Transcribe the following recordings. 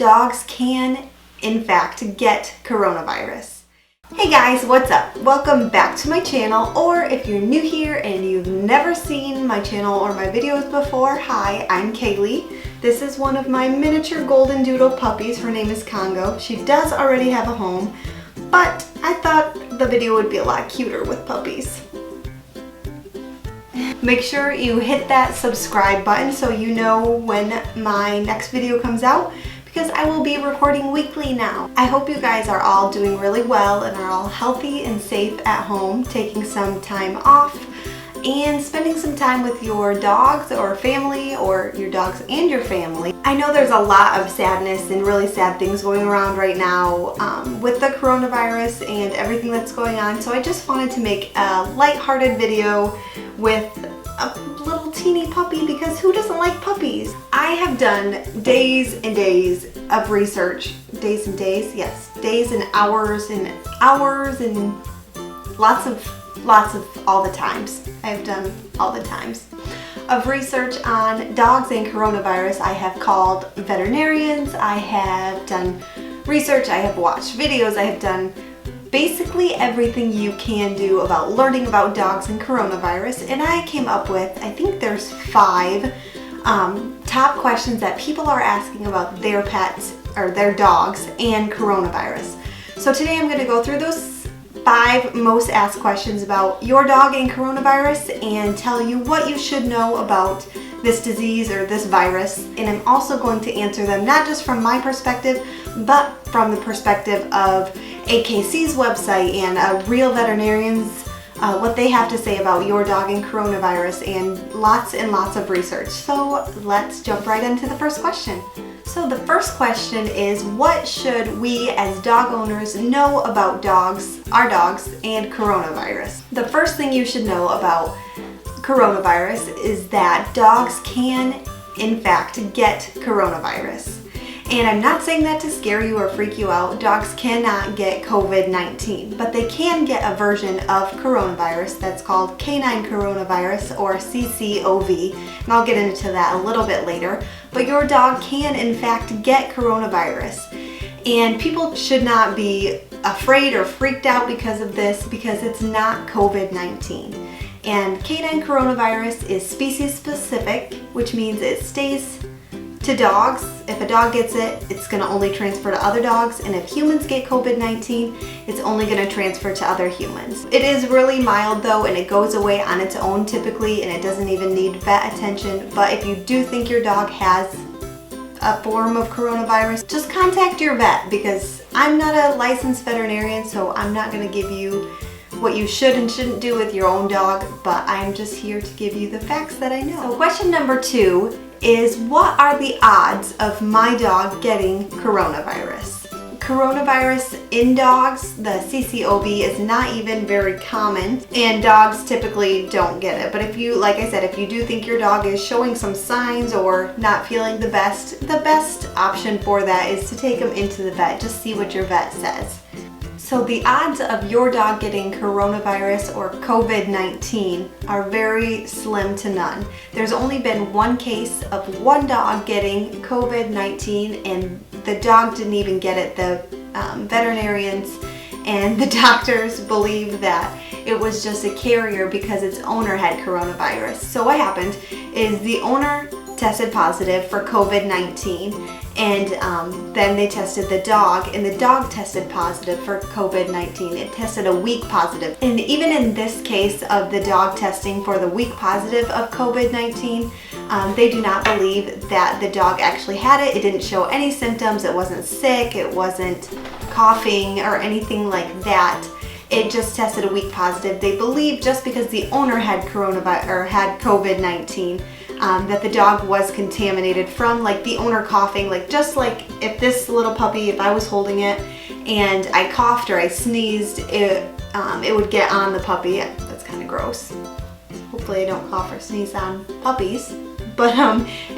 dogs can, in fact, get coronavirus. Hey guys, what's up? Welcome back to my channel, or if you're new here and you've never seen my channel or my videos before, hi, I'm Kaylee. This is one of my miniature golden doodle puppies. Her name is Congo. She does already have a home, but I thought the video would be a lot cuter with puppies. Make sure you hit that subscribe button so you know when my next video comes out, because I will be recording weekly now. I hope you guys are all doing really well and are all healthy and safe at home, taking some time off and spending some time with your dogs or family, or your dogs and your family. I know there's a lot of sadness and really sad things going around right now with the coronavirus and everything that's going on, so I just wanted to make a lighthearted video with a little teeny puppy, because who doesn't like puppies? I have done days and days of research. Days and days? Yes. Days and hours and lots of all the times. I've done all the times of research on dogs and coronavirus. I have called veterinarians, I have done research, I have watched videos, I have done basically everything you can do about learning about dogs and coronavirus, and I came up with, I think there's 5 top questions that people are asking about their pets or their dogs and coronavirus. So today I'm going to go through those 5 most asked questions about your dog and coronavirus and tell you what you should know about this disease or this virus, and I'm also going to answer them not just from my perspective, but from the perspective of AKC's website and real veterinarians, what they have to say about your dog and coronavirus, and lots of research. So let's jump right into the first question. So the first question is, what should we as dog owners know about dogs, our dogs, and coronavirus? The first thing you should know about coronavirus is that dogs can, in fact, get coronavirus. And I'm not saying that to scare you or freak you out. Dogs cannot get COVID-19, but they can get a version of coronavirus that's called canine coronavirus, or CCOV, and I'll get into that a little bit later. But your dog can, in fact, get coronavirus. And people should not be afraid or freaked out because of this, because it's not COVID-19. And canine coronavirus is species specific, which means it stays to dogs. If a dog gets it, it's going to only transfer to other dogs, and if humans get COVID-19, it's only going to transfer to other humans. It is really mild though, and it goes away on its own typically, and it doesn't even need vet attention. But if you do think your dog has a form of coronavirus, just contact your vet, because I'm not a licensed veterinarian, so I'm not going to give you what you should and shouldn't do with your own dog, but I'm just here to give you the facts that I know. So question number 2 is, what are the odds of my dog getting coronavirus? Coronavirus in dogs, the CCOV, is not even very common, and dogs typically don't get it. But if you, like I said, if you do think your dog is showing some signs or not feeling the best option for that is to take them into the vet. Just see what your vet says. So the odds of your dog getting coronavirus or COVID-19 are very slim to none. There's only been one case of one dog getting COVID-19, and the dog didn't even get it. The veterinarians and the doctors believe that it was just a carrier because its owner had coronavirus. So what happened is the owner tested positive for COVID-19, and then they tested the dog, and the dog tested positive for COVID-19. It tested a weak positive. And even in this case of the dog testing for the weak positive of COVID-19, they do not believe that the dog actually had it. It didn't show any symptoms. It wasn't sick. It wasn't coughing or anything like that. It just tested a weak positive. They believe just because the owner had coronavirus or had COVID-19, that the dog was contaminated from, like, the owner coughing. Like, just like if this little puppy, if I was holding it and I coughed or I sneezed, it would get on the puppy. That's kind of gross. Hopefully I don't cough or sneeze on puppies. But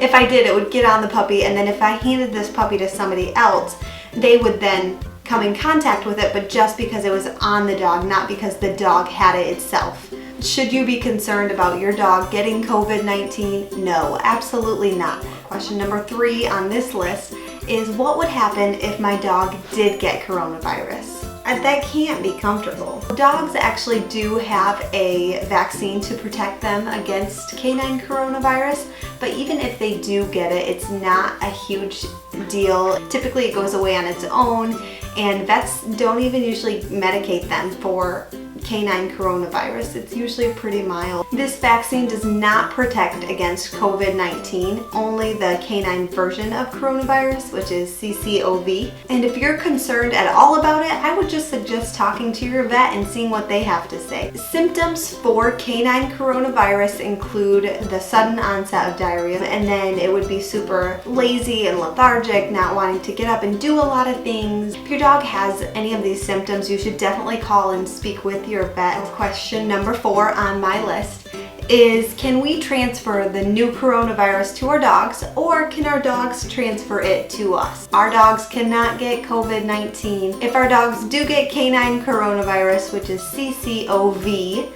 if I did, it would get on the puppy, and then if I handed this puppy to somebody else, they would then come in contact with it, but just because it was on the dog, not because the dog had it itself. Should you be concerned about your dog getting COVID-19? No, absolutely not. Question number 3 on this list is what would happen if my dog did get coronavirus. That can't be comfortable. Dogs actually do have a vaccine to protect them against canine coronavirus, but even if they do get it, it's not a huge deal. Typically it goes away on its own, and vets don't even usually medicate them for canine coronavirus. It's usually pretty mild. This vaccine does not protect against COVID-19, only the canine version of coronavirus, which is CCOV. And if you're concerned at all about it, I would just suggest talking to your vet and seeing what they have to say. Symptoms for canine coronavirus include the sudden onset of diarrhea, and then it would be super lazy and lethargic, not wanting to get up and do a lot of things. If your dog has any of these symptoms, you should definitely call and speak with your vet. Question number 4 on my list is, can we transfer the new coronavirus to our dogs, or can our dogs transfer it to us? Our dogs cannot get COVID-19. If our dogs do get canine coronavirus, which is CCOV,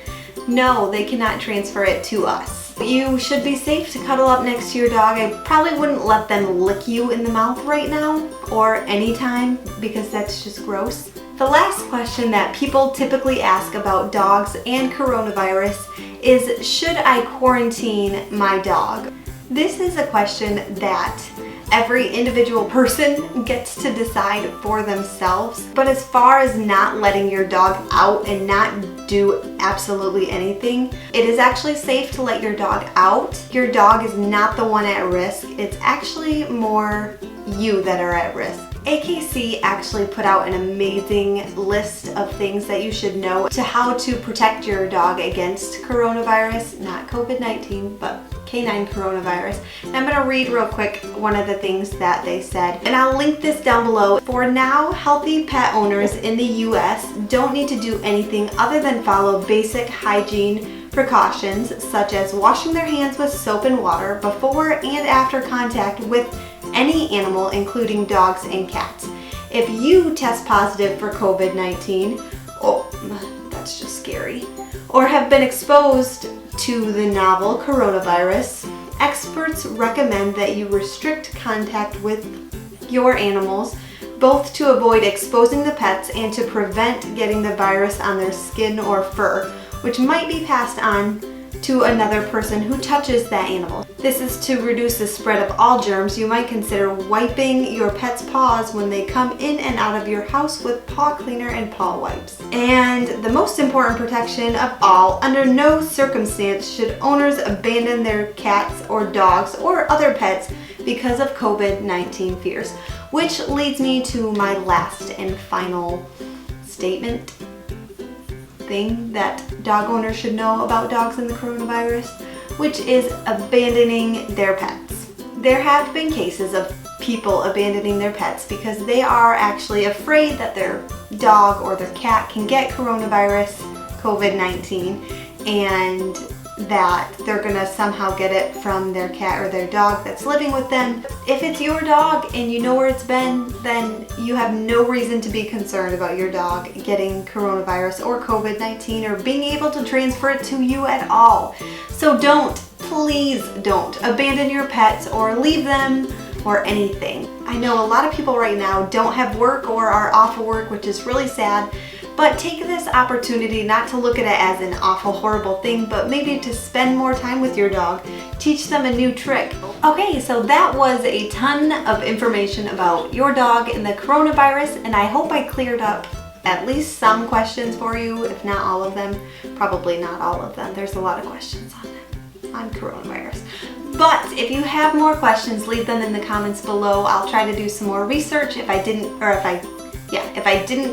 no, they cannot transfer it to us. You should be safe to cuddle up next to your dog. I probably wouldn't let them lick you in the mouth right now or anytime, because that's just gross. The last question that people typically ask about dogs and coronavirus is, should I quarantine my dog? This is a question that every individual person gets to decide for themselves. But as far as not letting your dog out and not do absolutely anything, it is actually safe to let your dog out. Your dog is not the one at risk. It's actually more you that are at risk. AKC actually put out an amazing list of things that you should know to how to protect your dog against coronavirus, not COVID-19, but canine coronavirus. And I'm going to read real quick one of the things that they said, and I'll link this down below. For now, healthy pet owners in the US don't need to do anything other than follow basic hygiene precautions, such as washing their hands with soap and water before and after contact with any animal, including dogs and cats. If you test positive for COVID-19, oh, that's just scary, or have been exposed to the novel coronavirus, experts recommend that you restrict contact with your animals, both to avoid exposing the pets and to prevent getting the virus on their skin or fur, which might be passed on to another person who touches that animal. This is to reduce the spread of all germs. You might consider wiping your pet's paws when they come in and out of your house with paw cleaner and paw wipes. And the most important protection of all, under no circumstance should owners abandon their cats or dogs or other pets because of COVID-19 fears. Which leads me to my last and final statement thing that dog owners should know about dogs and the coronavirus, which is abandoning their pets. There have been cases of people abandoning their pets because they are actually afraid that their dog or their cat can get coronavirus, COVID-19, and that they're gonna somehow get it from their cat or their dog that's living with them. If it's your dog and you know where it's been, then you have no reason to be concerned about your dog getting coronavirus or COVID-19 or being able to transfer it to you at all. So please don't abandon your pets or leave them or anything. I know a lot of people right now don't have work or are off of work, which is really sad. But take this opportunity not to look at it as an awful, horrible thing, but maybe to spend more time with your dog. Teach them a new trick. Okay, so that was a ton of information about your dog and the coronavirus, and I hope I cleared up at least some questions for you, if not all of them. Probably not all of them. There's a lot of questions on coronavirus. But if you have more questions, leave them in the comments below. I'll try to do some more research if I didn't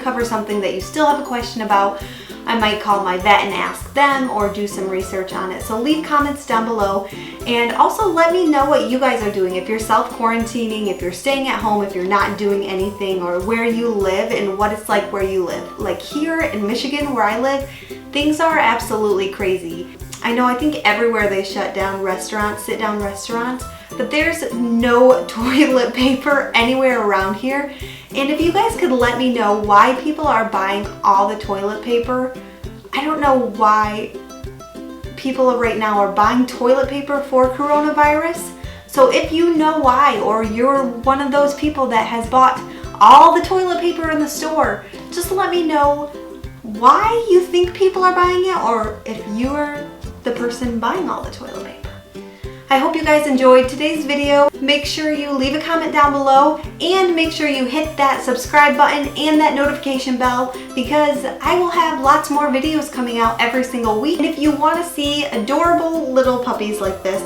cover something that you still have a question about. I might call my vet and ask them or do some research on it. So leave comments down below, and also let me know what you guys are doing. If you're self-quarantining, if you're staying at home, if you're not doing anything, or where you live and what it's like where you live. Like here in Michigan where I live, things are absolutely crazy. I think everywhere they shut down restaurants, sit-down restaurants, but there's no toilet paper anywhere around here. And if you guys could let me know why people are buying all the toilet paper. I don't know why people right now are buying toilet paper for coronavirus. So if you know why, or you're one of those people that has bought all the toilet paper in the store, just let me know why you think people are buying it, or if you're the person buying all the toilet paper. I hope you guys enjoyed today's video. Make sure you leave a comment down below and make sure you hit that subscribe button and that notification bell, because I will have lots more videos coming out every single week. And if you want to see adorable little puppies like this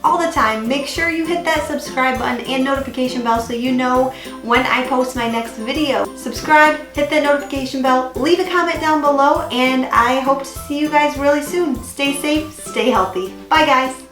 all the time, make sure you hit that subscribe button and notification bell so you know when I post my next video. Subscribe, hit that notification bell, leave a comment down below, and I hope to see you guys really soon. Stay safe, stay healthy. Bye guys.